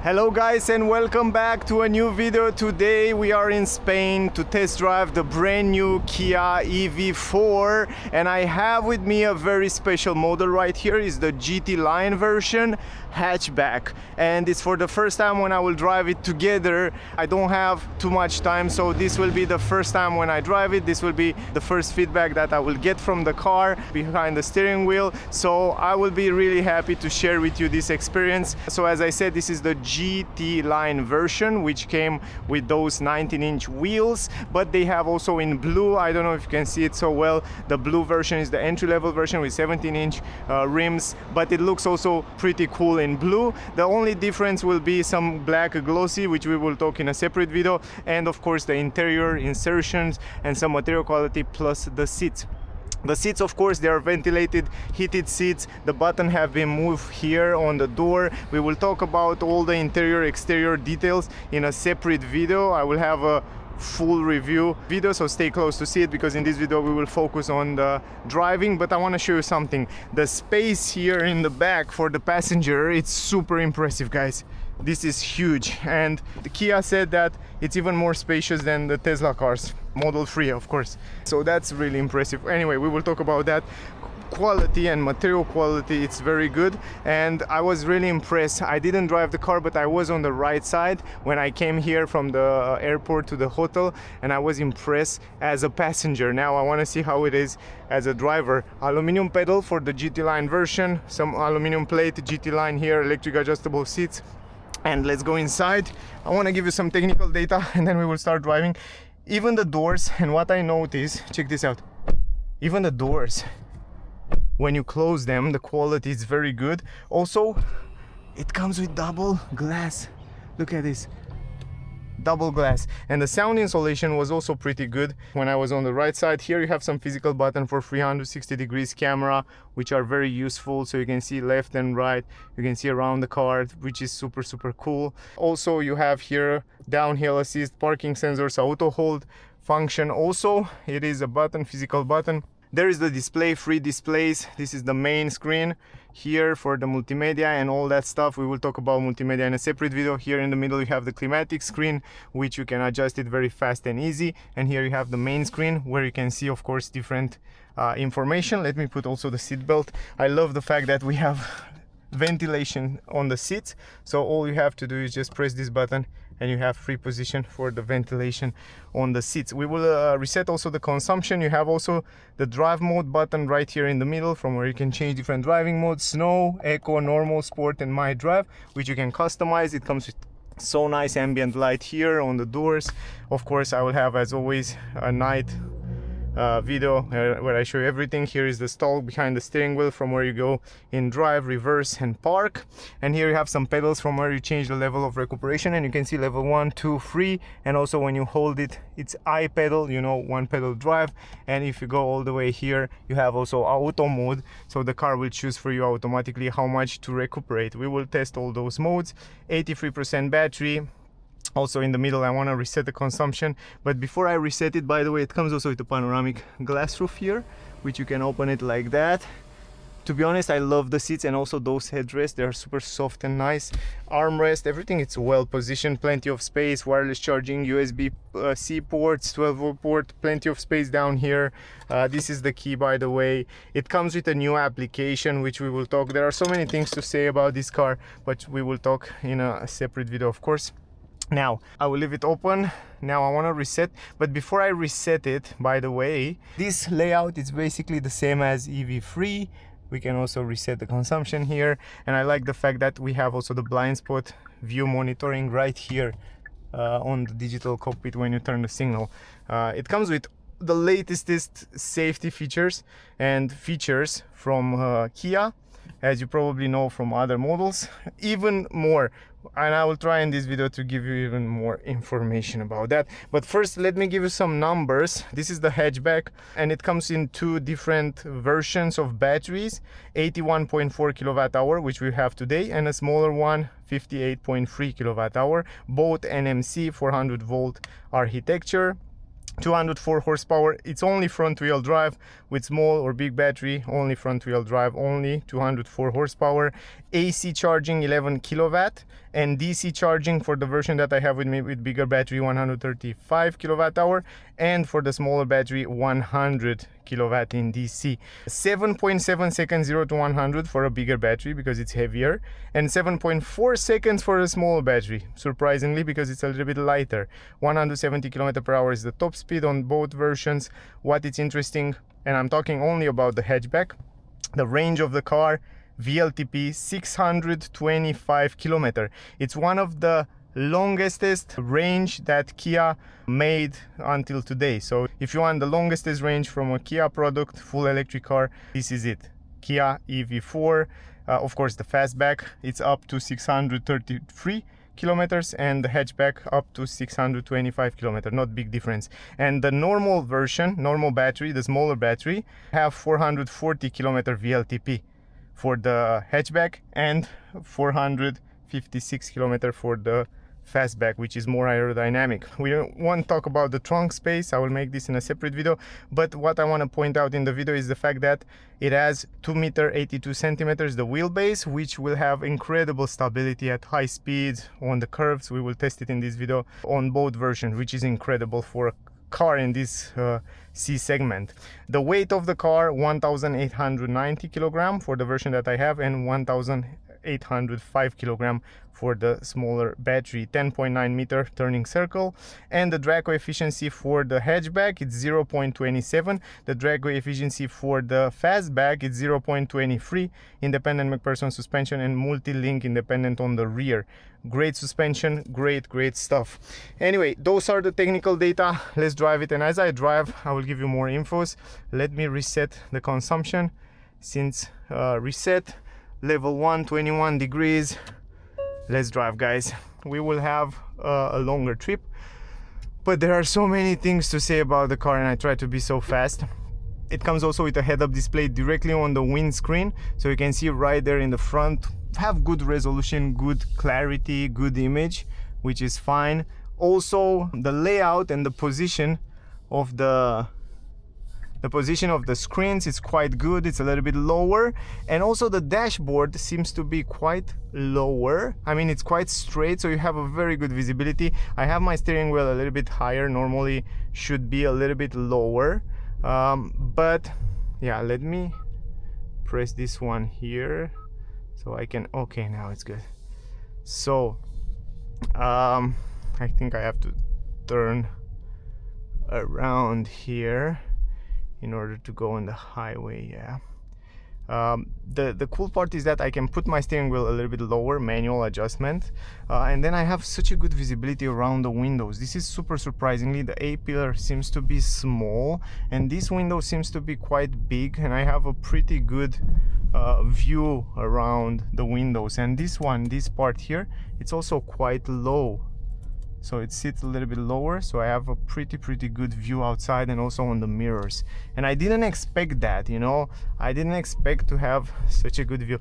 Hello guys and welcome back to a new video. Today we are in Spain to test drive the brand new Kia EV4 and I have with me a very special model right here. Is the GT line version hatchback, and it's for the first time when I will drive it together. I don't have too much time, so this will be the first time when I drive it. This will be the first feedback that I will get from the car behind the steering wheel, so I will be really happy to share with you this experience. So as I said, this is the GT line version, which came with those 19-inch wheels, but they have also in blue. I don't know if you can see it so well. The blue version is the entry-level version with 17-inch rims, but it looks also pretty cool in blue. The only difference will be some black glossy, which we will talk in a separate video, and of course the interior insertions and some material quality, plus the seats. The seats, of course, they are ventilated, heated seats. The button have been moved here on the door. We will talk about all the interior exterior details in a separate video. I will have a full review video, so stay close to see it, because in this video we will focus on the driving. But I want to show you something. The space here in the back for the passenger, it's super impressive, guys. This is huge, and the Kia said that it's even more spacious than the Tesla cars, Model 3 of course, so that's really impressive. Anyway, we will talk about that. Quality and material quality, it's very good, and I was really impressed. I didn't drive the car, but I was on the right side when I came here from the airport to the hotel, and I was impressed as a passenger. Now I want to see how it is as a driver. Aluminum pedal for the GT line version, some aluminum plate, GT line here, electric adjustable seats. And let's go inside. I want to give you some technical data and then we will start driving. Even the doors, and what I noticed, check this out, even the doors, when you close them, the quality is very good. Also, it comes with double glass. Look at this, double glass. And the sound insulation was also pretty good when I was on the right side. Here you have some physical button for 360 degrees camera, which are very useful, so you can see left and right, you can see around the car, which is super cool. Also you have here downhill assist, parking sensors, auto hold function. Also it is a button, physical button. There is the display, 3 displays. This is the main screen here for the multimedia and all that stuff. We will talk about multimedia in a separate video. Here in the middle you have the climatic screen, which you can adjust it very fast and easy. And here you have the main screen where you can see, of course, different information. Let me put also the seat belt. I love the fact that we have ventilation on the seats, so all you have to do is just press this button and you have free position for the ventilation on the seats. We will reset also the consumption. You have also the drive mode button right here in the middle, from where you can change different driving modes: snow, eco, normal, sport and my drive, which you can customize. It comes with so nice ambient light here on the doors. Of course, I will have, as always, a night video where I show you everything. Here is the stall behind the steering wheel, from where you go in drive, reverse and park. And here you have some pedals from where you change the level of recuperation, and you can see level 1, 2, 3. And also when you hold it, it's I pedal, you know, 1 pedal drive. And if you go all the way here, you have also auto mode, so the car will choose for you automatically how much to recuperate. We will test all those modes. 83% battery. Also in the middle I want to reset the consumption, but before I reset it, by the way, it comes also with a panoramic glass roof here, which you can open it like that. To be honest, I love the seats and also those headrests. They are super soft and nice. Armrest, everything, it's well positioned, plenty of space, wireless charging, USB-C ports, 12-volt port, plenty of space down here. This is the key, by the way. It comes with a new application, which we will talk. There are so many things to say about this car, but we will talk in a separate video, of course. Now I will leave it open. Now I want to reset, but before I reset it, by the way, this layout is basically the same as EV3. We can also reset the consumption here, and I like the fact that we have also the blind spot view monitoring right here on the digital cockpit when you turn the signal. It comes with the latest safety features and features from Kia, as you probably know from other models, even more. And I will try in this video to give you even more information about that. But first, let me give you some numbers. This is the hatchback, and it comes in 2 different versions of batteries: 81.4 kilowatt hour, which we have today, and a smaller one, 58.3 kilowatt hour, both NMC 400 volt architecture. 204 horsepower. It's only front wheel drive with small or big battery, only front wheel drive, only 204 horsepower. AC charging 11 kilowatt, and DC charging for the version that I have with me with bigger battery 135 kilowatt hour, and for the smaller battery 100 kilowatt in DC. 7.7 seconds 0 to 100 for a bigger battery because it's heavier, and 7.4 seconds for a small battery, surprisingly, because it's a little bit lighter. 170 km per hour is the top speed on both versions. What is interesting, and I'm talking only about the hatchback, the range of the car, VLTP 625 km. It's one of the longest range that Kia made until today. So if you want the longest range from a Kia product, full electric car, this is it. Kia EV4. Of course, the Fastback, it's up to 633 kilometers, and the hatchback up to 625 kilometers. Not big difference. And the normal version, normal battery, the smaller battery, have 440 kilometer VLTP for the hatchback and 456 kilometer for the Fastback, which is more aerodynamic. We won't talk about the trunk space. I will make this in a separate video, but what I want to point out in the video is the fact that it has 2 meter 82 centimeters the wheelbase, which will have incredible stability at high speeds on the curves. We will test it in this video on both versions, which is incredible for a car in this C segment. The weight of the car 1890 kilogram for the version that I have, and 1805 kilogram for the smaller battery. 10.9 meter turning circle, and the drag coefficiency for the hatchback it's 0.27. The drag coefficiency for the Fastback it's 0.23. Independent McPherson suspension and multi-link independent on the rear. Great suspension, great stuff. Anyway, those are the technical data. Let's drive it, and as I drive I will give you more infos. Let me reset the consumption. Since reset level 1, 21 degrees. Let's drive, guys. We will have a longer trip, but there are so many things to say about the car, and I try to be so fast. It comes also with a head-up display directly on the windscreen, so you can see right there in the front. Have good resolution, good clarity, good image, which is fine. Also, the layout and the position of the screens is quite good. It's a little bit lower, and also the dashboard seems to be quite lower. I mean, it's quite straight, so you have a very good visibility. I have my steering wheel a little bit higher, normally should be a little bit lower, but yeah, let me press this one here so I can, okay, now it's good. So I think I have to turn around here in order to go on the highway. Yeah. The cool part is that I can put my steering wheel a little bit lower, manual adjustment, and then I have such a good visibility around the windows. This is super surprisingly. The A-pillar seems to be small, and this window seems to be quite big, and I have a pretty good view around the windows. And this part here, it's also quite low, so it sits a little bit lower, so I have a pretty good view outside and also on the mirrors. And I didn't expect that, you know, I didn't expect to have such a good view.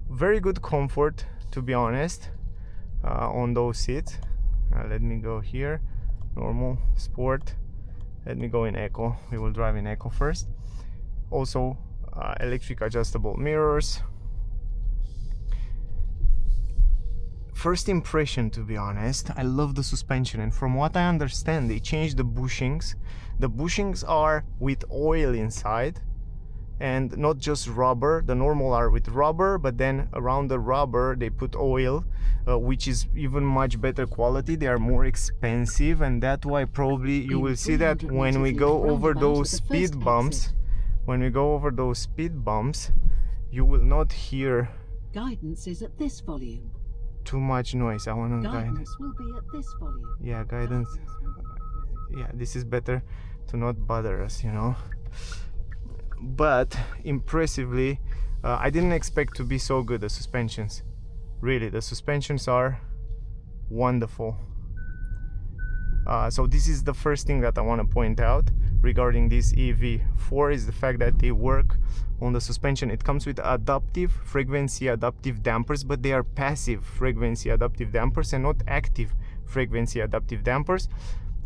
Very good comfort, to be honest, on those seats. Let me go here, normal, sport. Let me go in eco. We will drive in eco first. Also electric adjustable mirrors. First impression, to be honest, I love the suspension, and from what I understand, they changed the bushings. The bushings are with oil inside and not just rubber. The normal are with rubber, but then around the rubber they put oil, which is even much better quality. They are more expensive, and that's why probably you will see that when we go over those speed bumps, you will not hear guidance is at this volume. Too much noise. I want to guidance will be at this volume. Yeah, guidance. Yeah, this is better to not bother us, you know. But impressively, I didn't expect to be so good, the suspensions. Really, the suspensions are wonderful. So this is the first thing that I want to point out regarding this EV4 is the fact that they work on the suspension. It comes with adaptive frequency adaptive dampers, but they are passive frequency adaptive dampers and not active frequency adaptive dampers.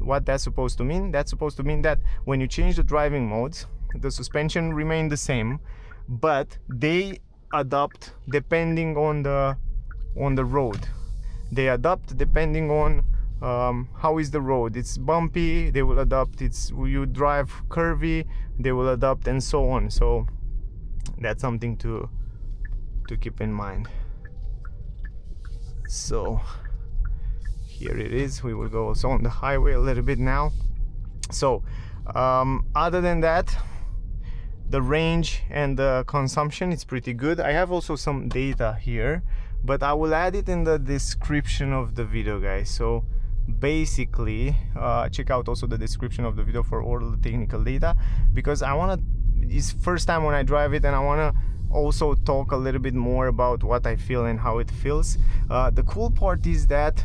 What that's supposed to mean? That's supposed to mean that when you change the driving modes, the suspension remain the same, but they adapt depending on the road. They adapt depending on how is the road. It's bumpy, they will adapt. It's you drive curvy, they will adapt, and so on. So that's something to keep in mind. So here it is. We will go also on the highway a little bit now. So other than that, the range and the consumption is pretty good. I have also some data here, but I will add it in the description of the video, guys. So basically check out also the description of the video for all the technical data, because I want to, it's first time when I drive it, and I want to also talk a little bit more about what I feel and how it feels. The cool part is that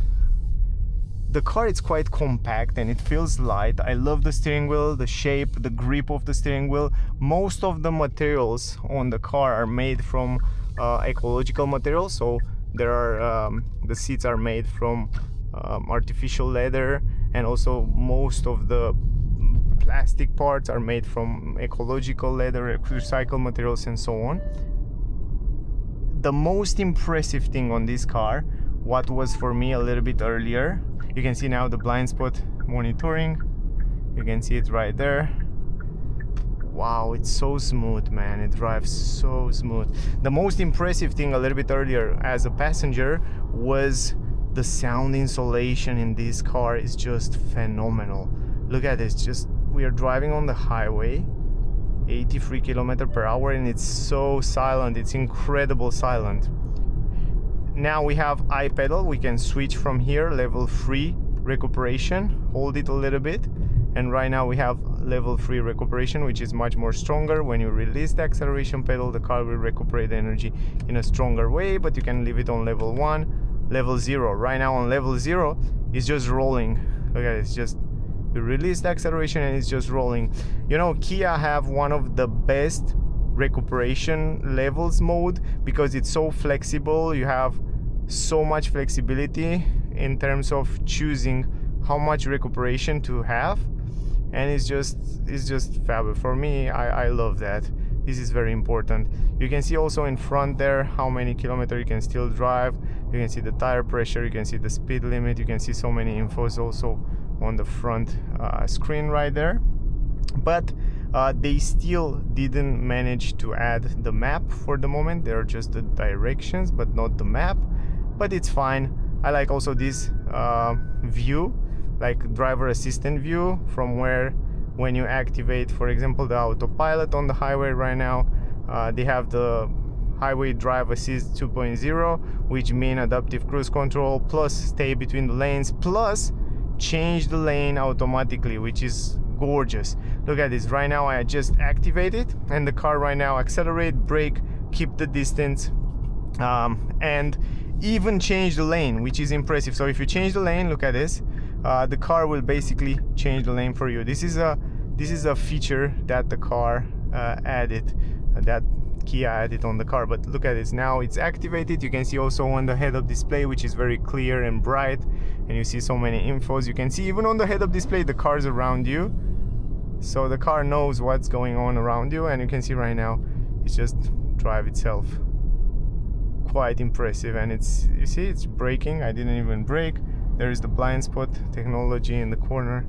the car is quite compact and it feels light. I love the steering wheel, the shape, the grip of the steering wheel. Most of the materials on the car are made from ecological materials. So there are the seats are made from artificial leather, and also most of the plastic parts are made from ecological leather, recycled materials, and so on. The most impressive thing on this car, what was for me a little bit earlier, you can see now the blind spot monitoring. You can see it right there. Wow, it's so smooth, man. It drives so smooth. The most impressive thing a little bit earlier as a passenger was the sound insulation in this car is just phenomenal. Look at this. Just we are driving on the highway, 83 km/h, and it's so silent. It's incredible silent. Now we have iPedal. We can switch from here, level 3 recuperation. Hold it a little bit, and right now we have level 3 recuperation, which is much more stronger. When you release the acceleration pedal, the car will recuperate the energy in a stronger way, but you can leave it on level 1, level 0. Right now on level 0, it's just rolling. Look at it, it's just, you release the acceleration and it's just rolling. You know, Kia have one of the best recuperation levels mode because it's so flexible. You have so much flexibility in terms of choosing how much recuperation to have, and it's just fabulous. For me, I love that. This is very important. You can see also in front there how many kilometers you can still drive. You can see the tire pressure, you can see the speed limit, you can see so many infos also on the front screen right there. But they still didn't manage to add the map for the moment. They're just the directions but not the map, but it's fine. I like also this view, like driver assistant view, from where when you activate, for example, the autopilot on the highway right now, they have the highway drive assist 2.0, which mean adaptive cruise control plus stay between the lanes plus change the lane automatically, which is gorgeous. Look at this. Right now I just activate it and the car right now accelerate, brake, keep the distance, and even change the lane, which is impressive. So if you change the lane, look at this, the car will basically change the lane for you. This is a feature that the car added, that Kia added on the car. But look at this, now it's activated. You can see also on the head-up display, which is very clear and bright, and you see so many infos. You can see even on the head-up display the cars around you, so the car knows what's going on around you, and you can see right now it's just drive itself. Quite impressive. And it's, you see, it's braking. I didn't even brake. There is the blind spot technology in the corner,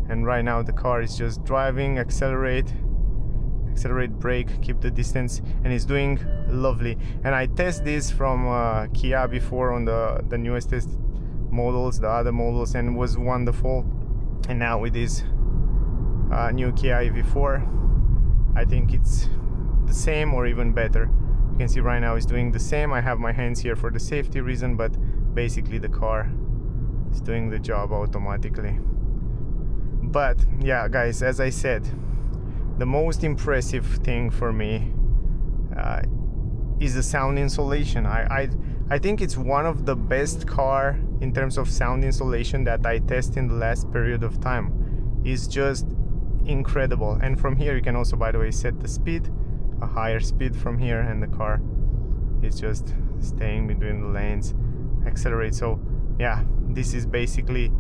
and right now the car is just driving, accelerate, brake, keep the distance, and it's doing lovely. And I test this from Kia before on the newest models, the other models, and it was wonderful. And now with this new Kia EV4, I think it's the same or even better. You can see right now it's doing the same. I have my hands here for the safety reason, but basically the car is doing the job automatically. But yeah, guys, as I said, the most impressive thing for me is the sound insulation. I think it's one of the best car in terms of sound insulation that I test in the last period of time. It's just incredible. And from here you can also, by the way, set the speed, a higher speed from here, and the car is just staying between the lanes, accelerate. So yeah, this is basically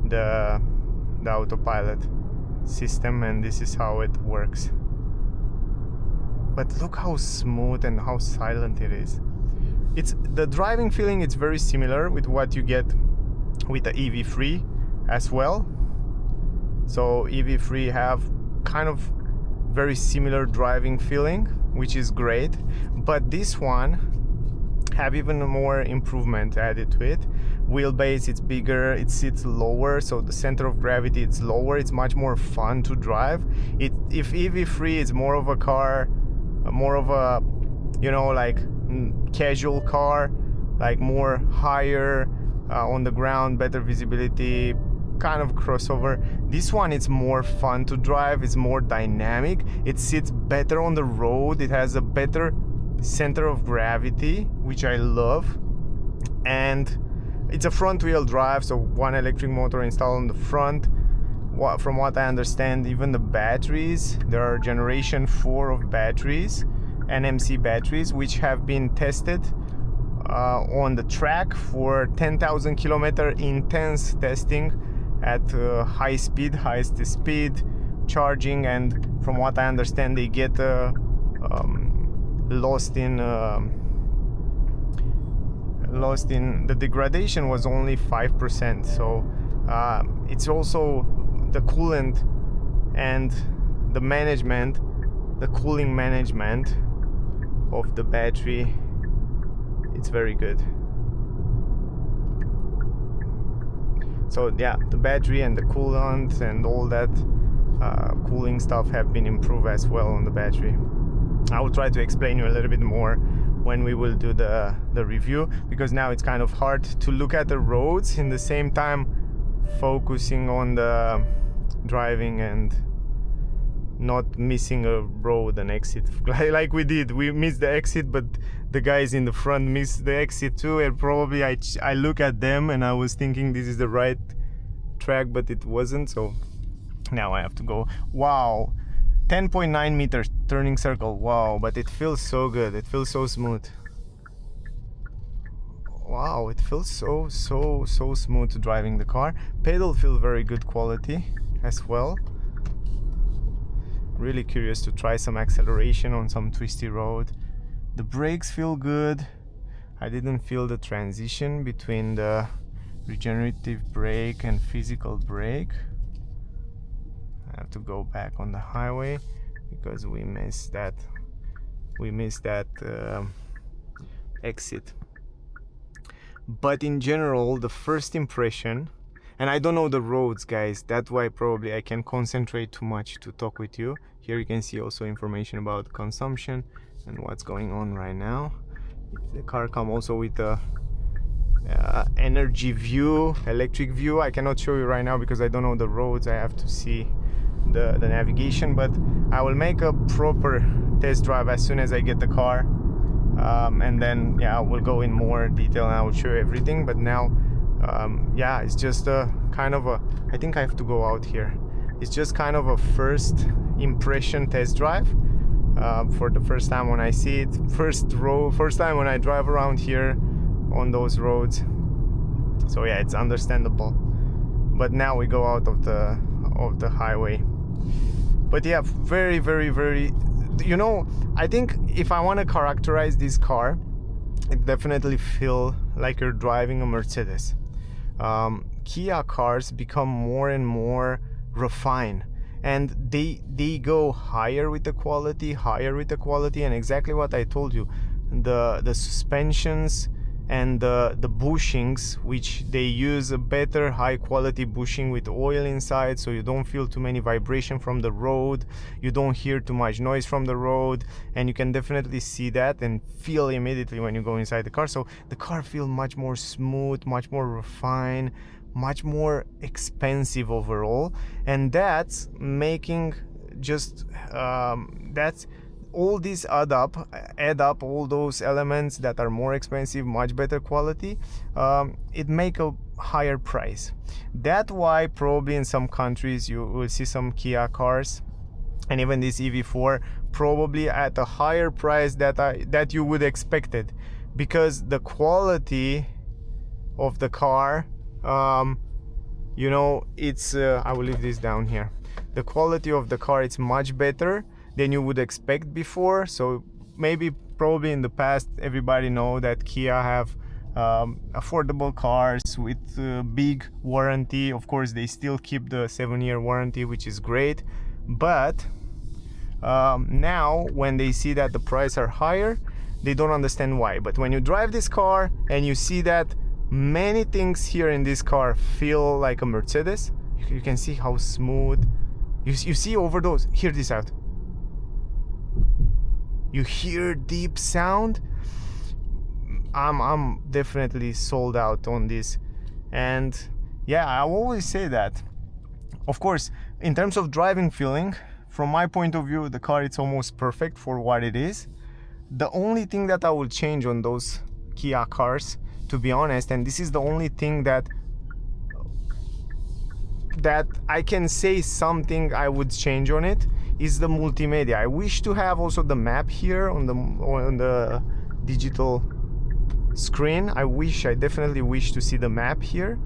the the autopilot system, and this is how it works. But look how smooth and how silent it is. It's the driving feeling, it's very similar with what you get with the EV3 as well. So EV3 have kind of very similar driving feeling, which is great, but this one have even more improvement added to it. Wheelbase, it's bigger, it sits lower, so the center of gravity it's lower, it's much more fun to drive. If EV3 is more of a car, more of a, you know, like casual car, like more higher on the ground, better visibility, kind of crossover. This one, it's more fun to drive, it's more dynamic, it sits better on the road, it has a better center of gravity, which I love, and it's a front wheel drive, so one electric motor installed on the front. From what I understand, even the batteries, there are generation 4 of batteries, NMC batteries, which have been tested on the track for 10,000 kilometer intense testing at highest speed charging, and from what I understand, they get lost in the degradation was only 5%. So it's also the coolant and the management, the cooling management of the battery, it's very good. So yeah, the battery and the coolant and all that cooling stuff have been improved as well on the battery. I will try to explain you a little bit more when we will do the review, because now it's kind of hard to look at the roads in the same time focusing on the driving and not missing a road, an exit like we did. We missed the exit, but the guys in the front missed the exit too, and probably I look at them and I was thinking this is the right track, but it wasn't, so now I have to go. Wow, 10.9 meters turning circle. Wow, but it feels so good, it feels so smooth. Wow, it feels so smooth driving the car. Pedal feel very good quality as well. Really curious to try some acceleration on some twisty road. The brakes feel good. I didn't feel the transition between the regenerative brake and physical brake. I have to go back on the highway because we missed that exit. But in general, the first impression, and I don't know the roads, guys, that's why probably I can concentrate too much to talk with you. Here you can see also information about consumption and what's going on right now. The car comes also with a energy view, electric view. I cannot show you right now because I don't know the roads. I have to see the navigation, but I will make a proper test drive as soon as I get the car, and then yeah, we'll go in more detail and I will show you everything. But now yeah, it's just a kind of a, I think I have to go out here. It's just kind of a first impression test drive for the first time when I see it, first time when I drive around here on those roads. So yeah, it's understandable. But now we go out of the highway. But yeah, very, you know, I think if I want to characterize this car, it definitely feel like you're driving a Mercedes. Kia cars become more and more refined, and they go higher with the quality, and exactly what I told you, the suspensions and the bushings, which they use a better high quality bushing with oil inside, so you don't feel too many vibration from the road, you don't hear too much noise from the road, and you can definitely see that and feel immediately when you go inside the car. So the car feels much more smooth, much more refined, much more expensive overall, and that's making just that's all these add up all those elements that are more expensive, much better quality, it make a higher price. That's why probably in some countries you will see some Kia cars and even this EV4 probably at a higher price that you would expect it, because the quality of the car you know, it's I will leave this down here. The quality of the car, it's much better than you would expect before. So maybe probably in the past everybody know that Kia have affordable cars with big warranty. Of course they still keep the 7-year warranty, which is great, but now when they see that the prices are higher, they don't understand why. But when you drive this car and you see that many things here in this car feel like a Mercedes, you can see how smooth. You see over those, hear this out. You hear deep sound. I'm definitely sold out on this. And yeah, I always say that. Of course, in terms of driving feeling, from my point of view, the car it's almost perfect for what it is. The only thing that I will change on those Kia cars, to be honest, and this is the only thing that I can say something I would change on it, is the multimedia. I wish to have also the map here on the digital screen. I definitely wish to see the map here.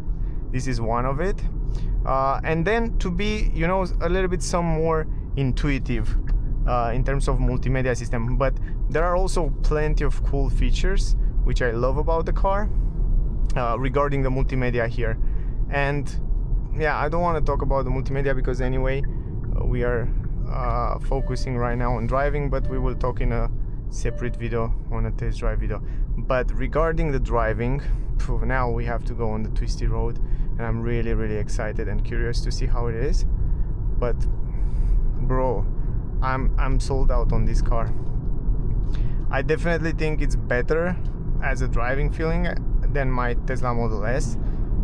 This is one of it. And then to be, you know, a little bit some more intuitive in terms of multimedia system. But there are also plenty of cool features which I love about the car regarding the multimedia here. And yeah, I don't want to talk about the multimedia because anyway we are focusing right now on driving, but we will talk in a separate video, on a test drive video. But regarding the driving, now we have to go on the Twisty road, and I'm really excited and curious to see how it is. But bro, I'm sold out on this car. I definitely think it's better as a driving feeling than my Tesla Model S,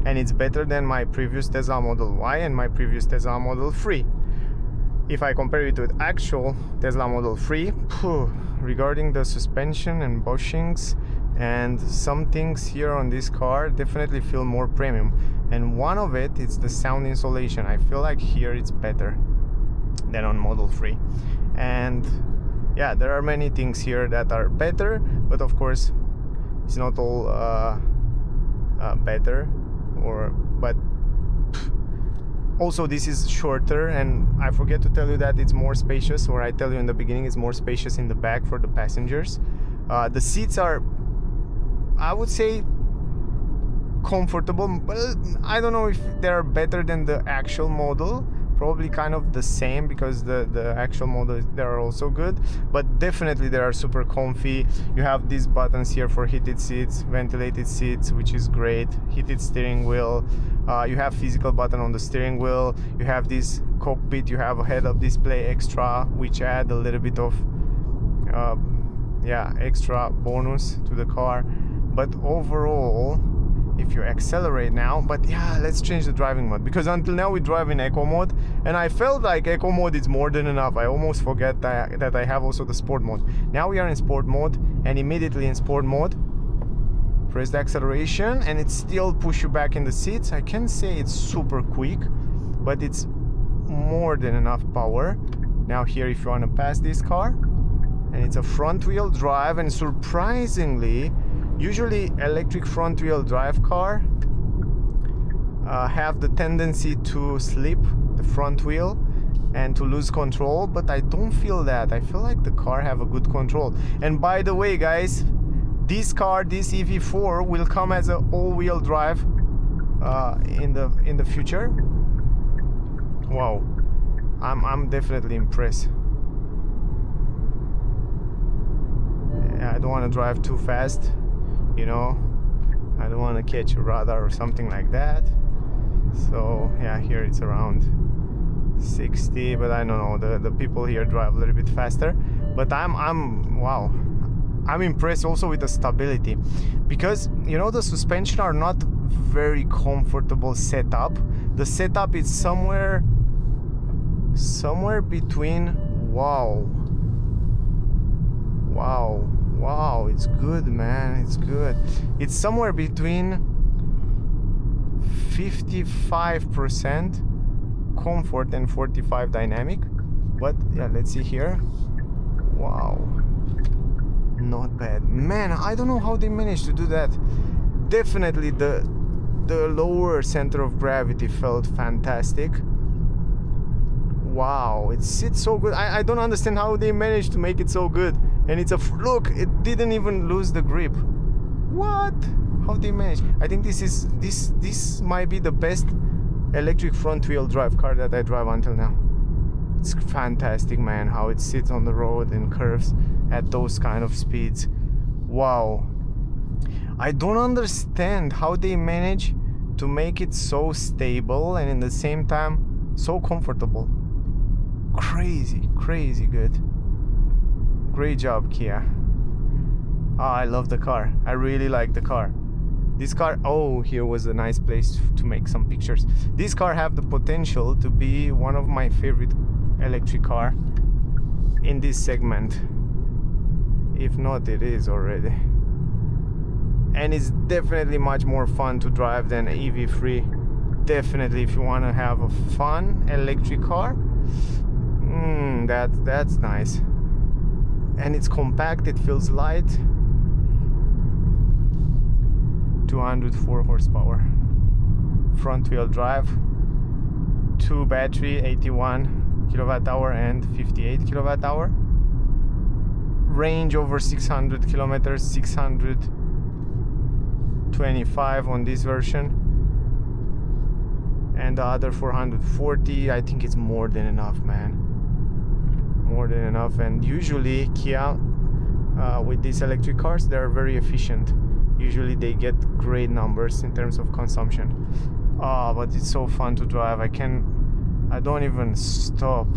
and it's better than my previous Tesla Model Y and my previous Tesla Model 3. If I compare it with actual Tesla Model 3, regarding the suspension and bushings and some things here on this car definitely feel more premium. And one of it is the sound insulation. I feel like here it's better than on Model 3. And yeah, there are many things here that are better, but of course it's not all better, but also this is shorter, and I forget to tell you that it's more spacious, or I tell you in the beginning it's more spacious in the back for the passengers. The seats are, I would say, comfortable, but I don't know if they're better than the actual model. Probably kind of the same, because the actual model, they are also good, but definitely they are super comfy. You have these buttons here for heated seats, ventilated seats, which is great, heated steering wheel. You have physical button on the steering wheel. You have this cockpit, you have a head-up display extra, which add a little bit of extra bonus to the car. But overall, if you accelerate now, but yeah, let's change the driving mode, because until now we drive in eco mode, and I felt like eco mode is more than enough. I almost forget that I have also the sport mode. Now we are in sport mode, and immediately in sport mode, press the acceleration and it still push you back in the seats. I can't say it's super quick, but it's more than enough power. Now here, if you want to pass this car, and it's a front wheel drive, and surprisingly, usually electric front wheel drive car have the tendency to slip the front wheel and to lose control, but I don't feel that. I feel like the car have a good control. And by the way, guys, this car, this EV4, will come as an all-wheel drive in the future. Wow, I'm definitely impressed. I don't want to drive too fast, you know, I don't want to catch a radar or something like that. So yeah, here it's around 60, but I don't know, the people here drive a little bit faster. But I'm impressed also with the stability, because you know the suspension are not very comfortable setup. The setup is somewhere between wow, it's good, man, it's good. It's somewhere between 55% comfort and 45 dynamic. But yeah, let's see here. Wow, not bad, man. I don't know how they managed to do that. Definitely the the lower center of gravity felt fantastic. Wow, it sits so good. I don't understand how they managed to make it so good. And it's look, it didn't even lose the grip. What? How they managed? I think this might be the best electric front wheel drive car that I drive until now. It's fantastic, man, how it sits on the road and curves at those kind of speeds. Wow. I don't understand how they manage to make it so stable and in the same time so comfortable. Crazy good. Great job, Kia. I love the car. I really like the car. This car, oh, here was a nice place to make some pictures. This car have the potential to be one of my favorite electric car in this segment. If not, it is already. And it's definitely much more fun to drive than EV3. Definitely, if you want to have a fun electric car, that's nice. And it's compact, it feels light. 204 horsepower. Front wheel drive. 2 battery, 81 kilowatt hour and 58 kilowatt hour. Range over 600 kilometers, 625 on this version. And the other 440, I think it's more than enough, man. More than enough. And usually Kia, with these electric cars, they're very efficient. Usually they get great numbers in terms of consumption. But it's so fun to drive. I don't even stop.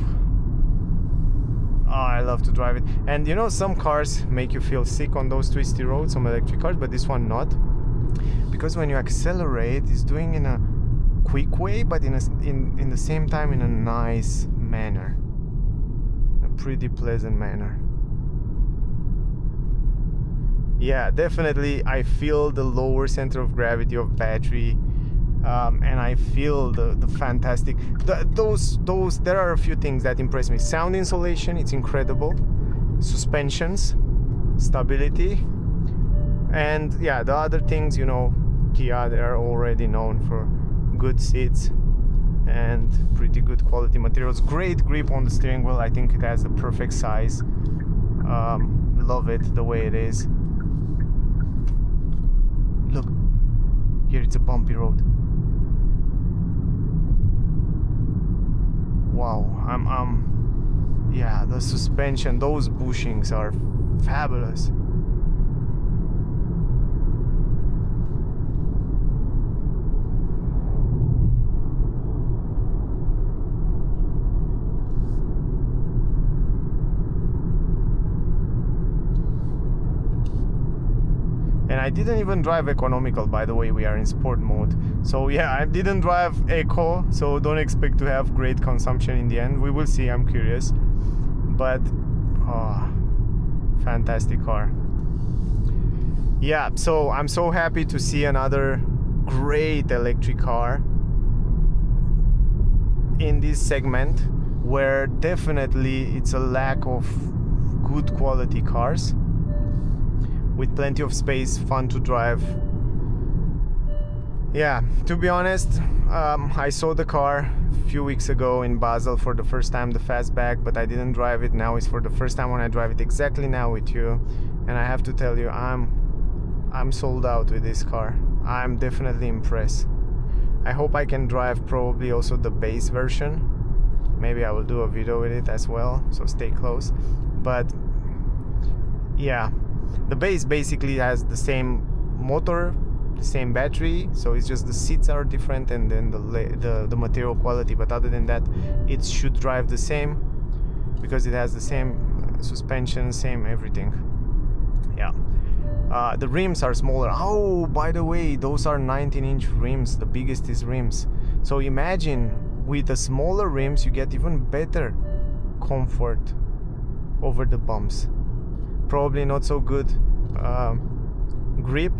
I love to drive it. And you know, some cars make you feel sick on those twisty roads, some electric cars, but this one not. Because when you accelerate, it's doing in a quick way, but in the same time in a nice manner. A pretty pleasant manner. Yeah, definitely I feel the lower center of gravity of battery, and I feel the fantastic those there are a few things that impress me. Sound insulation, it's incredible. Suspensions, stability, and yeah, the other things, you know, Kia, they are already known for good seats and pretty good quality materials. Great grip on the steering wheel. I think it has the perfect size. Love it the way it is. Look, here it's a bumpy road. Wow, yeah, the suspension, those bushings are fabulous. And I didn't even drive economical, by the way, we are in sport mode. So yeah, I didn't drive eco, so don't expect to have great consumption in the end. We will see, I'm curious. But, oh, fantastic car. Yeah, so I'm so happy to see another great electric car in this segment, where definitely it's a lack of good quality cars. With plenty of space, fun to drive. Yeah, to be honest, I saw the car a few weeks ago in Basel for the first time, the Fastback, but I didn't drive it. Now it's for the first time when I drive it exactly now with you, and I have to tell you, I'm sold out with this car. I'm definitely impressed. I hope I can drive probably also the base version. Maybe I will do a video with it as well, so stay close. But yeah, the base basically has the same motor, the same battery, so it's just the seats are different and then the material quality, but other than that it should drive the same because it has the same suspension, same everything. Yeah. The rims are smaller. Oh, by the way, those are 19-inch rims. The biggest is rims. So imagine with the smaller rims you get even better comfort over the bumps. Probably not so good grip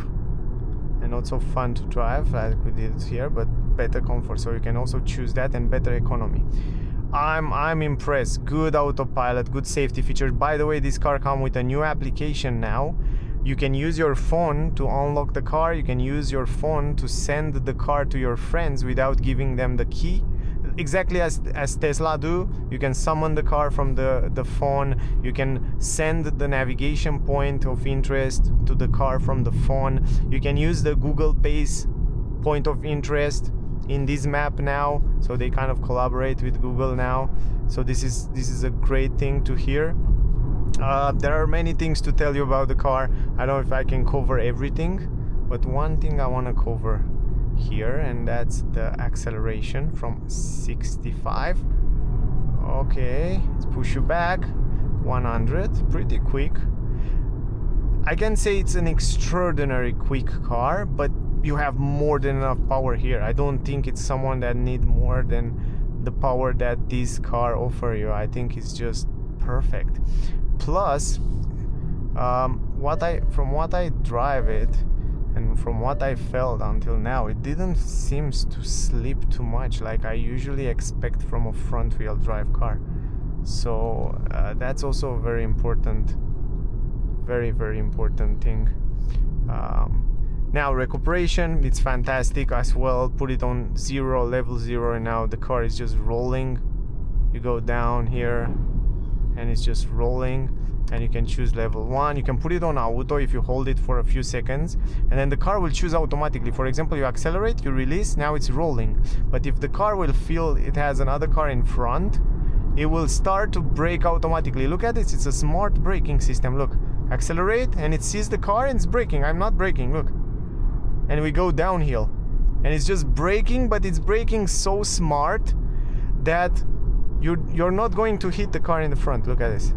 and not so fun to drive like we did here, but better comfort, so you can also choose that, and better economy. I'm impressed. Good autopilot, good safety features. By the way, this car comes with a new application now You can use your phone to unlock the car. You can use your phone to send the car to your friends without giving them the key. Exactly as Tesla do. You can summon the car from the phone. You can send the navigation point of interest to the car from the phone. You can use the Google base point of interest in this map now, so they kind of collaborate with Google now. So this is a great thing to hear. There are many things to tell you about the car. I don't know if I can cover everything, but one thing I want to cover here, and that's the acceleration from 65. Okay, let's push you back 100, pretty quick. I can say it's an extraordinary quick car, but you have more than enough power here. I don't think it's someone that need more than the power that this car offer you. I think it's just perfect. Plus, from what I drive it and from what I felt until now, it didn't seem to slip too much like I usually expect from a front wheel drive car. So that's also a very important, very important thing. Now recuperation, it's fantastic as well. Put it on 0, level 0, and now the car is just rolling. You go down here and it's just rolling, and you can choose level 1. You can put it on auto if you hold it for a few seconds, and then the car will choose automatically. For example, you accelerate, you release, now it's rolling. But if the car will feel it has another car in front, it will start to brake automatically. Look at this, it's a smart braking system. Look, accelerate and it sees the car and it's braking. I'm not braking, look. And we go downhill and it's just braking, but it's braking so smart that you're not going to hit the car in the front. Look at this.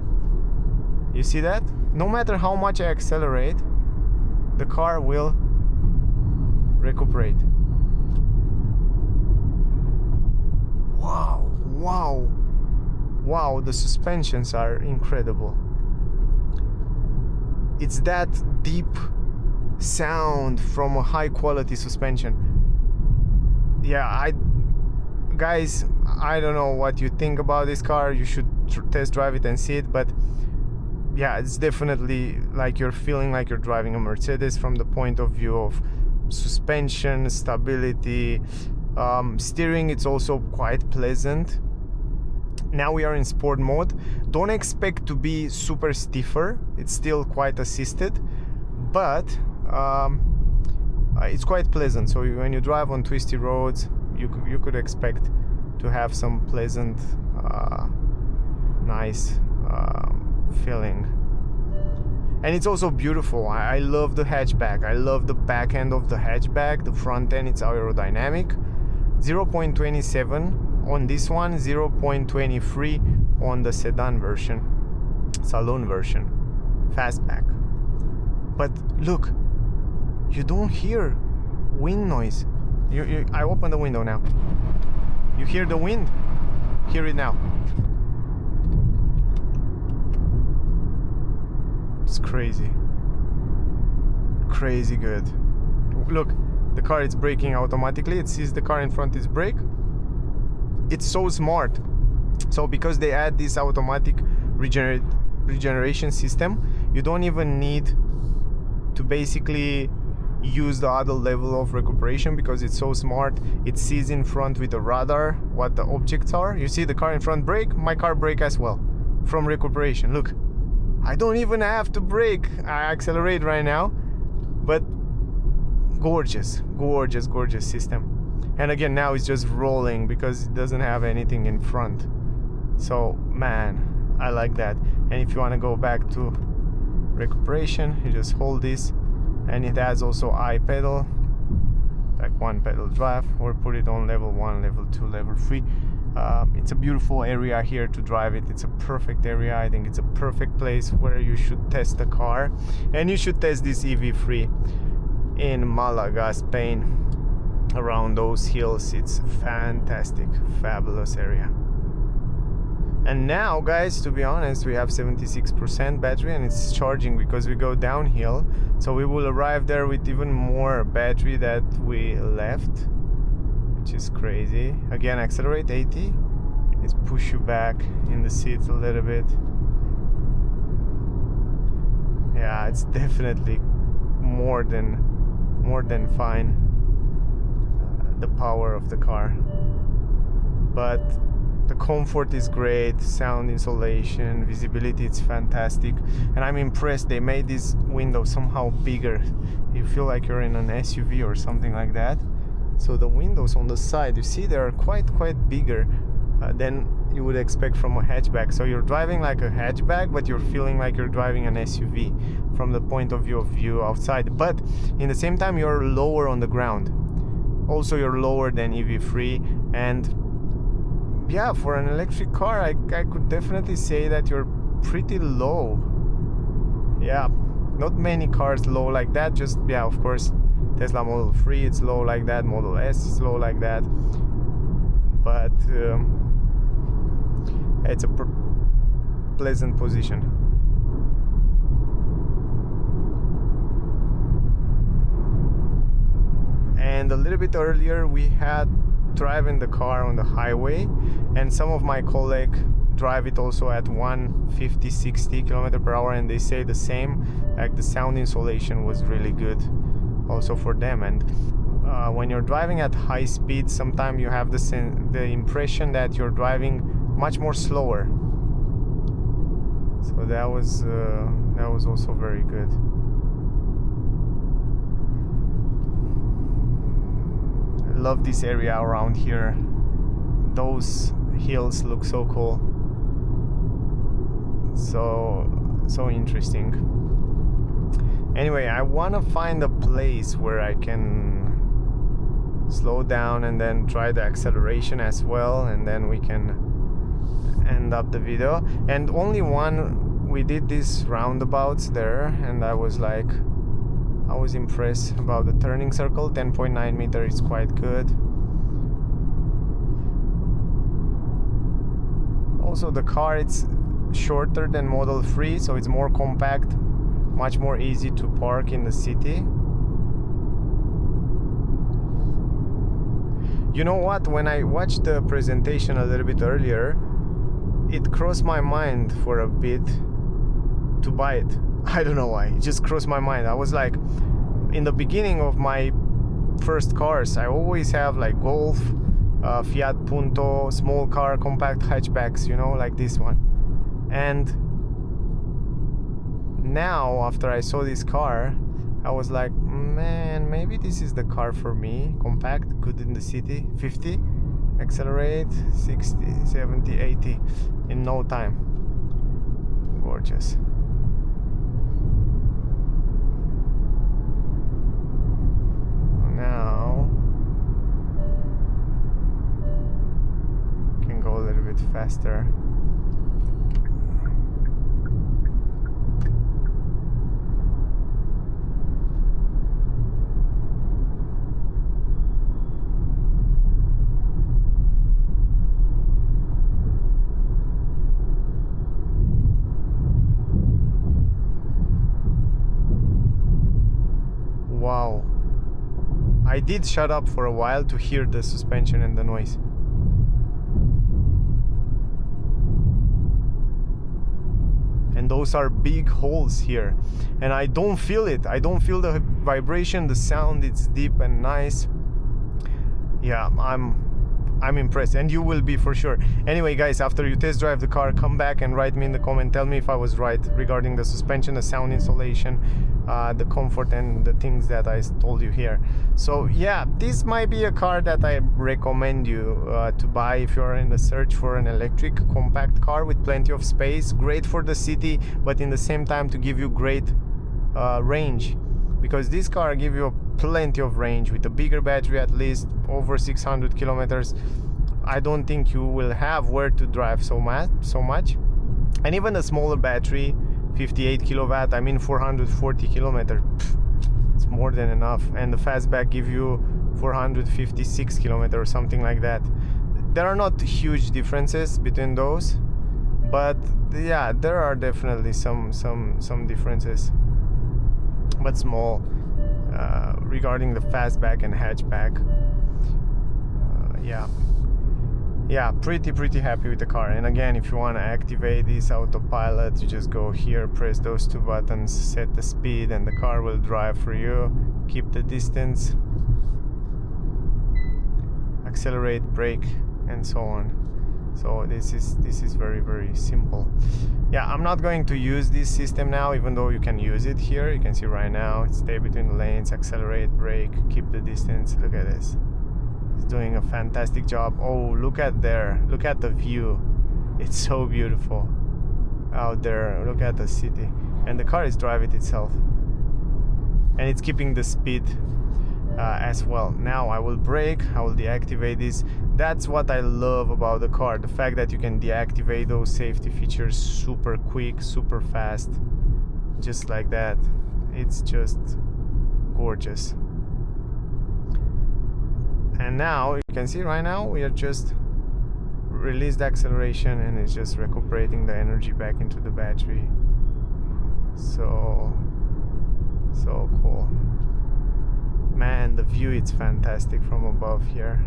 You see that? No matter how much I accelerate, the car will recuperate. Wow, the suspensions are incredible. It's that deep sound from a high quality suspension. Yeah, guys, I don't know what you think about this car. You should test drive it and see it, but yeah, it's definitely like you're feeling like you're driving a Mercedes from the point of view of suspension, stability, steering. It's also quite pleasant. Now we are in sport mode. Don't expect to be super stiffer. It's still quite assisted, but it's quite pleasant. So when you drive on twisty roads, you could expect to have some pleasant, nice feeling. And it's also beautiful. I love the hatchback. I love the back end of the hatchback. The front end, it's aerodynamic. 0.27 on this one, 0.23 on the sedan version, saloon version, fastback. But look, you don't hear wind noise. I open the window now. You hear the wind? Hear it now. It's crazy. Crazy good. Look, the car is braking automatically. It sees the car in front is brake. It's so smart. So because they add this automatic regeneration system, you don't even need to basically use the other level of recuperation, because it's so smart. It sees in front with the radar what the objects are. You see the car in front brake, my car brake as well from recuperation. Look, I don't even have to brake. I accelerate right now, but gorgeous system. And again, now it's just rolling because it doesn't have anything in front. So man, I like that. And if you want to go back to recuperation, you just hold this, and it has also I pedal, like one pedal drive, or put it on level 1, level 2, level 3. It's a beautiful area here to drive it. It's a perfect area. I think it's a perfect place where you should test the car, and you should test this EV3 in Malaga, Spain, around those hills. It's fantastic, fabulous area. And now, guys, to be honest, we have 76% battery, and it's charging because we go downhill. So we will arrive there with even more battery that we left, which is crazy. Again, accelerate 80. Let's push you back in the seat a little bit. Yeah, it's definitely more than fine, the power of the car. But the comfort is great, sound insulation, visibility, it's fantastic, and I'm impressed they made this window somehow bigger. You feel like you're in an SUV or something like that. So the windows on the side, you see, they are quite bigger than you would expect from a hatchback. So you're driving like a hatchback, but you're feeling like you're driving an SUV from the point of view outside. But in the same time, you're lower on the ground. Also, you're lower than EV3, and yeah, for an electric car, I could definitely say that you're pretty low. Yeah, not many cars low like that. Just, yeah, of course, Tesla Model 3, it's low like that. Model S is low like that. But it's a pleasant position. And a little bit earlier, we had driving the car on the highway, and some of my colleagues drive it also at 150-60 km/h, and they say the same, like the sound insulation was really good also for them. And when you're driving at high speed, sometimes you have the impression that you're driving much more slower. So that was also very good. Love this area around here. Those hills look so cool. So interesting. Anyway, I want to find a place where I can slow down and then try the acceleration as well, and then we can end up the video. And only one, we did these roundabouts there, and I was impressed about the turning circle. 10.9 meter is quite good. Also, the car, it's shorter than Model 3, so it's more compact, much more easy to park in the city. You know what, when I watched the presentation a little bit earlier, it crossed my mind for a bit to buy it. I don't know why, it just crossed my mind. I was like, in the beginning of my first cars, I always have like Golf, Fiat Punto, small car, compact hatchbacks, you know, like this one. And now, after I saw this car, I was like, man, maybe this is the car for me. Compact, good in the city, 50, accelerate, 60, 70, 80 in no time. Gorgeous. Now can go a little bit faster. Wow. I did shut up for a while to hear the suspension and the noise. And those are big holes here, and I don't feel it. I don't feel the vibration, the sound. It's deep and nice. Yeah, I'm impressed, and you will be for sure. Anyway, guys, after you test drive the car, come back and write me in the comment, tell me if I was right regarding the suspension, the sound insulation, the comfort, and the things that I told you here. So yeah, this might be a car that I recommend you to buy if you're in the search for an electric compact car with plenty of space, great for the city, but in the same time to give you great range, because this car gives you plenty of range with a bigger battery, at least over 600 kilometers. I don't think you will have where to drive so much. And even a smaller battery, 58 kilowatt, I mean 440 kilometers, it's more than enough. And the Fastback give you 456 kilometers or something like that. There are not huge differences between those, but yeah, there are definitely some differences, but small, regarding the Fastback and hatchback. Yeah, yeah, pretty happy with the car. And again, if you want to activate this autopilot, you just go here, press those two buttons, set the speed, and the car will drive for you. Keep the distance, accelerate, brake, and so on. So this is very simple. Yeah, I'm not going to use this system now, even though you can use it here. You can see right now, stay between the lanes, accelerate, brake, keep the distance. Look at this. He's doing a fantastic job. Oh, look at there. Look at the view. It's so beautiful out there. Look at the city. And the car is driving itself. And it's keeping the speed as well. Now I will brake. I will deactivate this. That's what I love about the car. The fact that you can deactivate those safety features super quick, super fast. Just like that. It's just gorgeous. And now you can see right now we are just released the acceleration and it's just recuperating the energy back into the battery. So cool, man. The view is fantastic from above here.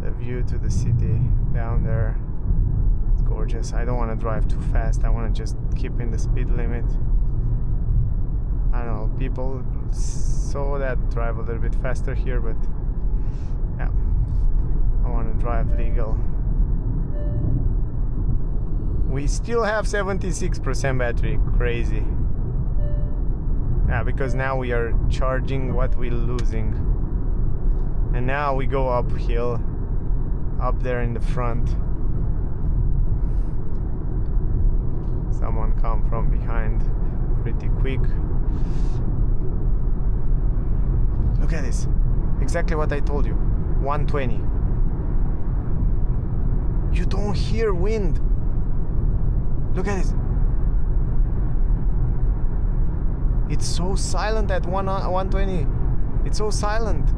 The view to the city down there, it's gorgeous. I don't want to drive too fast. I want to just keep in the speed limit. I don't know, people saw that drive a little bit faster here, but yeah, I want to drive legal. We still have 76% battery. Crazy. Yeah, because now we are charging what we're losing. And now we go uphill, up there in the front. Someone come from behind pretty quick. Look at this. Exactly what I told you. 120. You don't hear wind. Look at this. It's so silent at 120. It's so silent.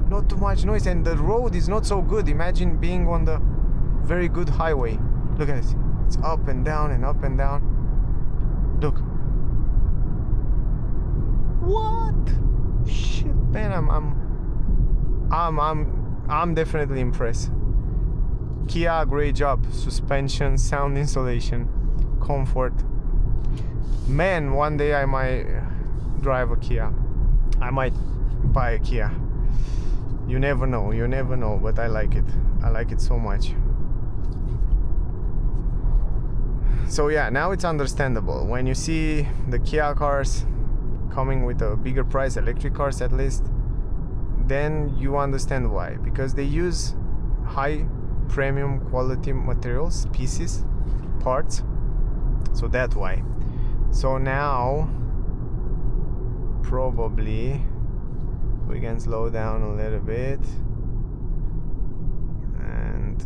Not too much noise, and the road is not so good. Imagine being on the very good highway. Look at this. It's up and down and up and down. Look. What? Shit, man. I'm definitely impressed. Kia, great job. Suspension, sound insulation, comfort. Man, one day I might drive a Kia. I might buy a Kia. You never know, but I like it. I like it so much. So yeah, now it's understandable. When you see the Kia cars coming with a bigger price, electric cars at least, then you understand why. Because they use high premium quality materials, pieces, parts. So that's why. So now probably we can slow down a little bit and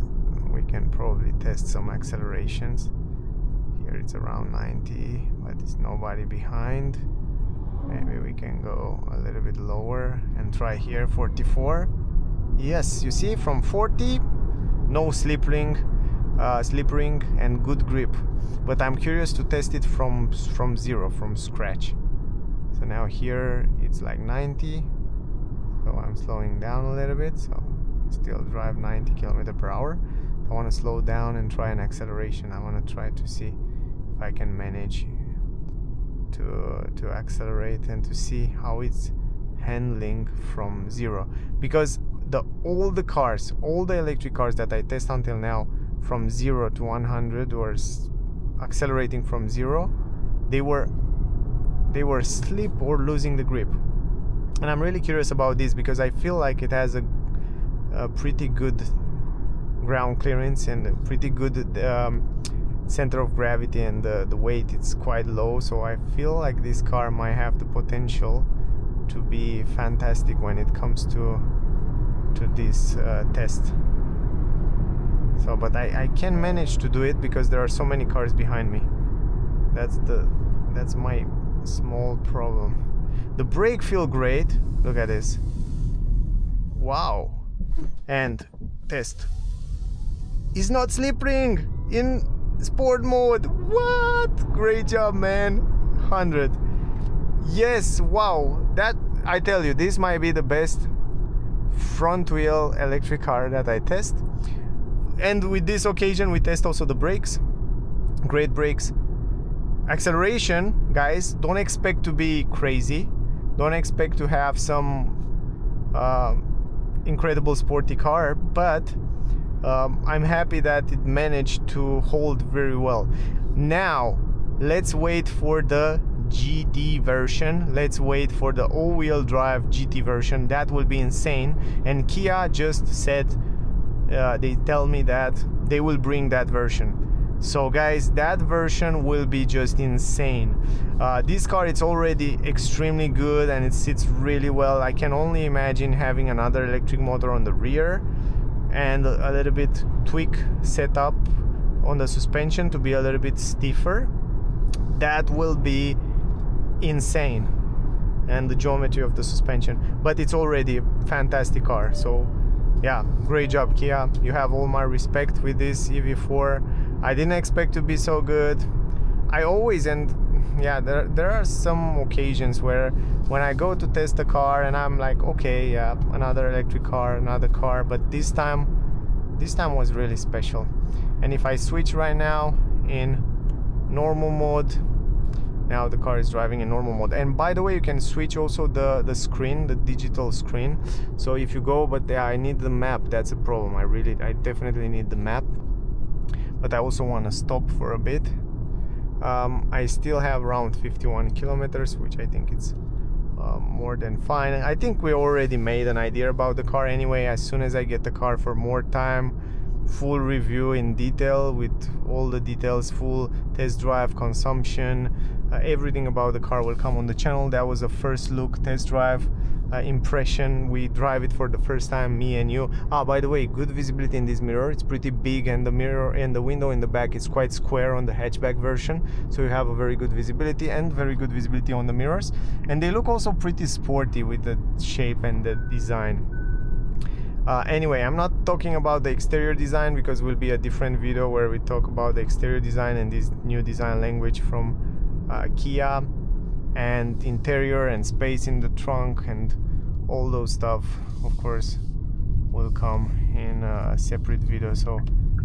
we can probably test some accelerations. Here it's around 90, but there's nobody behind. Maybe we can go a little bit lower and try here 44. Yes, you see, from 40, no slip ring and good grip. But I'm curious to test it from zero, from scratch. So now here it's like 90. So I'm slowing down a little bit. So still drive 90 km/h. I want to slow down and try an acceleration. I want to try to see if I can manage to accelerate and to see how it's handling from zero. Because all the electric cars that I test until now, from 0 to 100 or accelerating from 0, they were slip or losing the grip. And I'm really curious about this because I feel like it has a pretty good ground clearance and a pretty good center of gravity, and the weight it's quite low. So I feel like this car might have the potential to be fantastic when it comes to this test. So, but I can manage to do it because there are so many cars behind me. That's my small problem. The brake feel great. Look at this. Wow. And test. It's not slip ring in sport mode. What? Great job, man. 100. Yes, wow. That, I tell you, this might be the best front wheel electric car that I test. And with this occasion we test also the brakes. Great brakes. Acceleration, guys, don't expect to be crazy. Don't expect to have some incredible sporty car, but I'm happy that it managed to hold very well. Now let's wait for the GT version. Let's wait for the all-wheel drive GT version. That will be insane. And Kia just said, they tell me that they will bring that version. So guys, that version will be just insane. This car, it's already extremely good and it sits really well. I can only imagine having another electric motor on the rear and a little bit tweak setup on the suspension to be a little bit stiffer. That will be insane. And the geometry of the suspension, but it's already a fantastic car. So yeah, great job Kia, you have all my respect with this EV4. I didn't expect to be so good. I always, and yeah, there are some occasions where when I go to test a car and I'm like, okay, yeah, another electric car, another car, but this time was really special. And if I switch right now in normal mode, now the car is driving in normal mode. And by the way, you can switch also the screen, the digital screen. So if you go, but yeah, I need the map, that's a problem. I definitely need the map. But I also want to stop for a bit. I still have around 51 kilometers, which I think it's more than fine. I think we already made an idea about the car anyway. As soon as I get the car for more time, full review in detail with all the details, full test drive, consumption, everything about the car will come on the channel. That was a first look test drive impression. We drive it for the first time, me and you. By the way, good visibility in this mirror. It's pretty big, and the mirror and the window in the back is quite square on the hatchback version, so you have a very good visibility and very good visibility on the mirrors. And they look also pretty sporty with the shape and the design. Anyway, I'm not talking about the exterior design because will be a different video where we talk about the exterior design and this new design language from Kia, and interior and space in the trunk and all those stuff, of course, will come in a separate video, so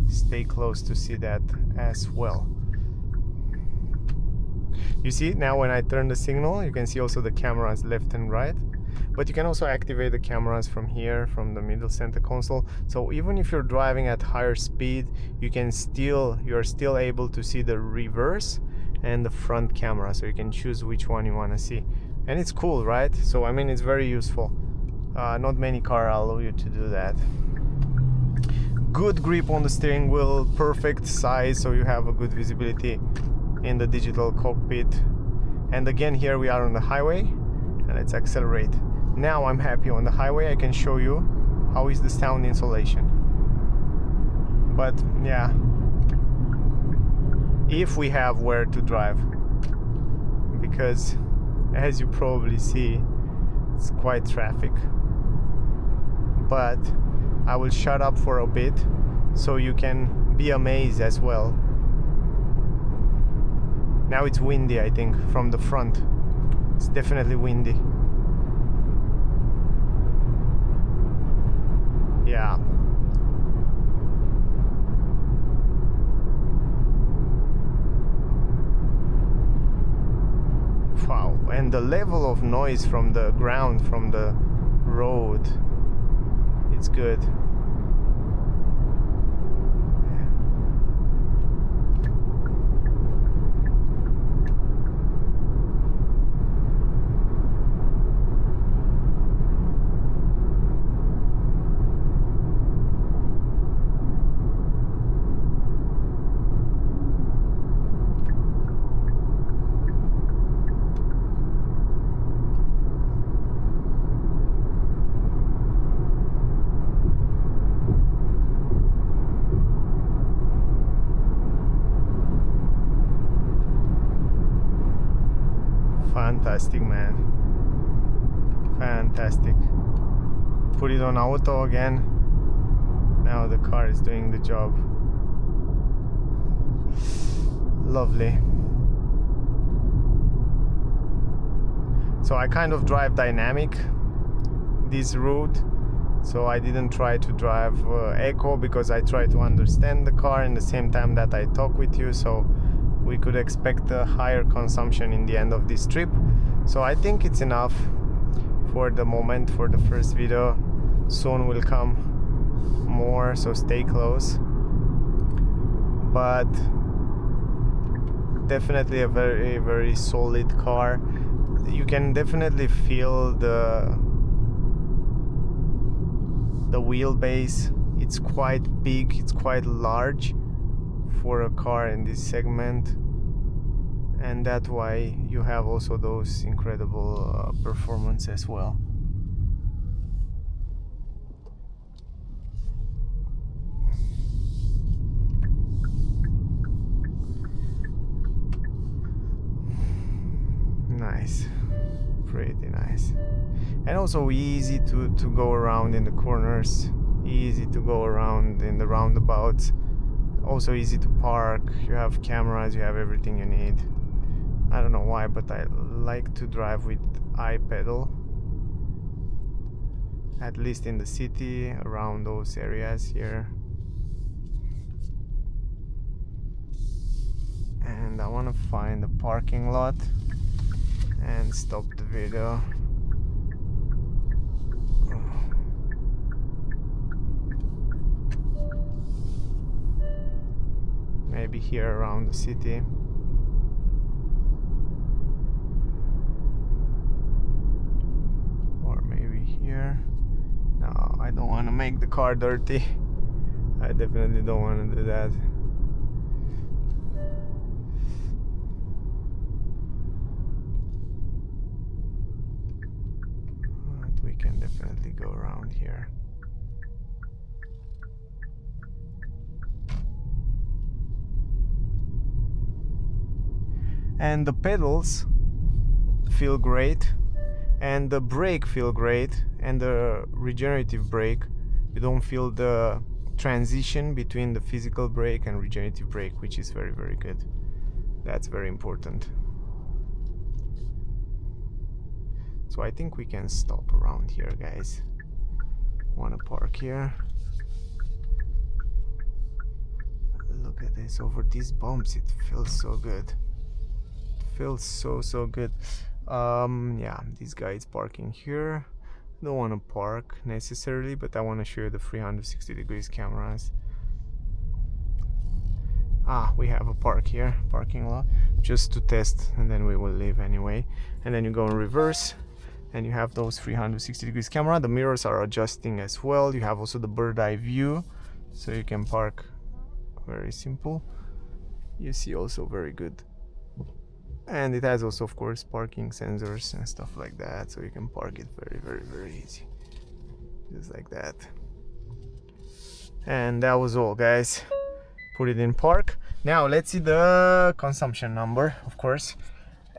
stay close to see that as well. You see, now when I turn the signal, you can see also the cameras left and right, but you can also activate the cameras from here, from the middle center console. So even if you're driving at higher speed, you're still able to see the reverse and the front camera, so you can choose which one you want to see. And it's cool, right? So I mean, it's very useful. Not many cars allow you to do that. Good grip on the steering wheel, perfect size, so you have a good visibility in the digital cockpit. And again, here we are on the highway, and let's accelerate. Now I'm happy on the highway. I can show you how is the sound insulation. But yeah, if we have where to drive, because as you probably see, it's quite traffic. But I will shut up for a bit so you can be amazed as well. Now it's windy, I think, from the front. It's definitely windy. Yeah. Wow, and the level of noise from the ground, from the road, it's good. Fantastic, man. Fantastic. Put it on auto again. Now the car is doing the job. Lovely. So I kind of drive dynamic this route So I didn't try to drive eco because I try to understand the car in the same time that I talk with you, so we could expect a higher consumption in the end of this trip. So I think it's enough for the moment, for the first video. Soon will come more, so stay close. But definitely a very, very solid car. You can definitely feel the wheelbase. It's quite big, it's quite large for a car in this segment, and that's why you have also those incredible performance as well. Nice, pretty nice, and also easy to go around in the corners, easy to go around in the roundabouts, also easy to park. You have cameras, you have everything you need. I don't know why, but I like to drive with I-pedal, at least in the city, around those areas here. And I want to find a parking lot and stop the video. Maybe here around the city. Or maybe here. No, I don't want to make the car dirty. I definitely don't want to do that. But we can definitely go around here. And the pedals feel great, and the brake feel great, and the regenerative brake, you don't feel the transition between the physical brake and regenerative brake, which is very, very good. That's very important. So I think we can stop around here, guys. Wanna park here. Look at this, over these bumps, it feels so good. Feels so good. Yeah, this guy is parking here. Don't want to park necessarily, but I want to show you the 360 degrees cameras. We have a park here, parking lot, just to test, and then we will leave anyway. And then you go in reverse and you have those 360 degrees camera. The mirrors are adjusting as well. You have also the bird eye view, so you can park very simple. You see also very good. And it has also, of course, parking sensors and stuff like that, so you can park it very easy, just like that. And that was all, guys. Put it in park. Now let's see the consumption number, of course.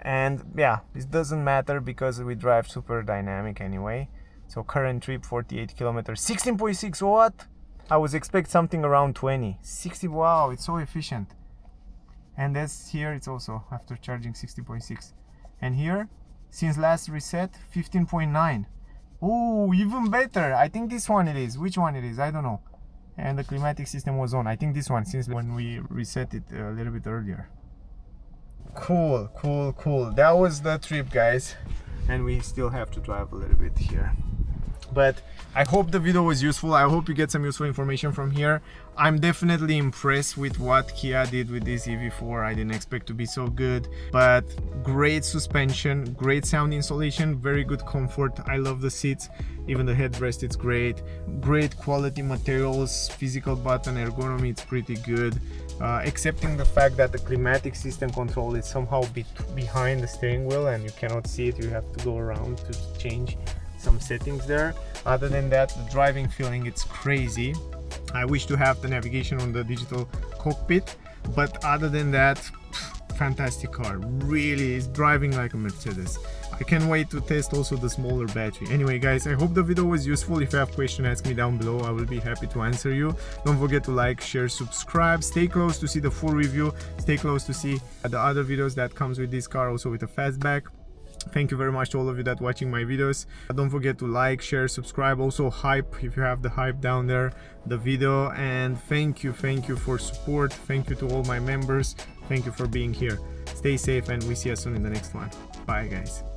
And yeah, this doesn't matter because we drive super dynamic anyway. So current trip 48 kilometers, 16.6. What? I was expect something around 20. 60. Wow, it's so efficient. And that's here, it's also after charging 60.6. And here, since last reset, 15.9. Oh, even better. I think this one it is. Which one it is? I don't know. And the climatic system was on. I think this one, since when we reset it a little bit earlier. Cool. That was the trip, guys. And we still have to drive a little bit here. But I hope the video was useful. I hope you get some useful information from here. I'm definitely impressed with what Kia did with this EV4. I didn't expect to be so good, but great suspension, great sound insulation, very good comfort. I love the seats, even the headrest, it's great. Great quality materials, physical button ergonomy, it's pretty good. Excepting the fact that the climatic system control is somehow behind the steering wheel and you cannot see it, you have to go around to change some settings there. Other than that, the driving feeling, it's crazy. I wish to have the navigation on the digital cockpit, but other than that, fantastic car. Really is driving like a Mercedes. I can't wait to test also the smaller battery. Anyway, guys, I hope the video was useful. If you have questions, ask me down below. I will be happy to answer you. Don't forget to like, share, subscribe. Stay close to see the full review. Stay close to see the other videos that comes with this car, also with the Fastback. Thank you very much to all of you that watching my videos. Don't forget to like, share, subscribe, also hype if you have the hype down there, the video. And thank you for support. Thank you to all my members. Thank you for being here. Stay safe and we see you soon in the next one. Bye guys.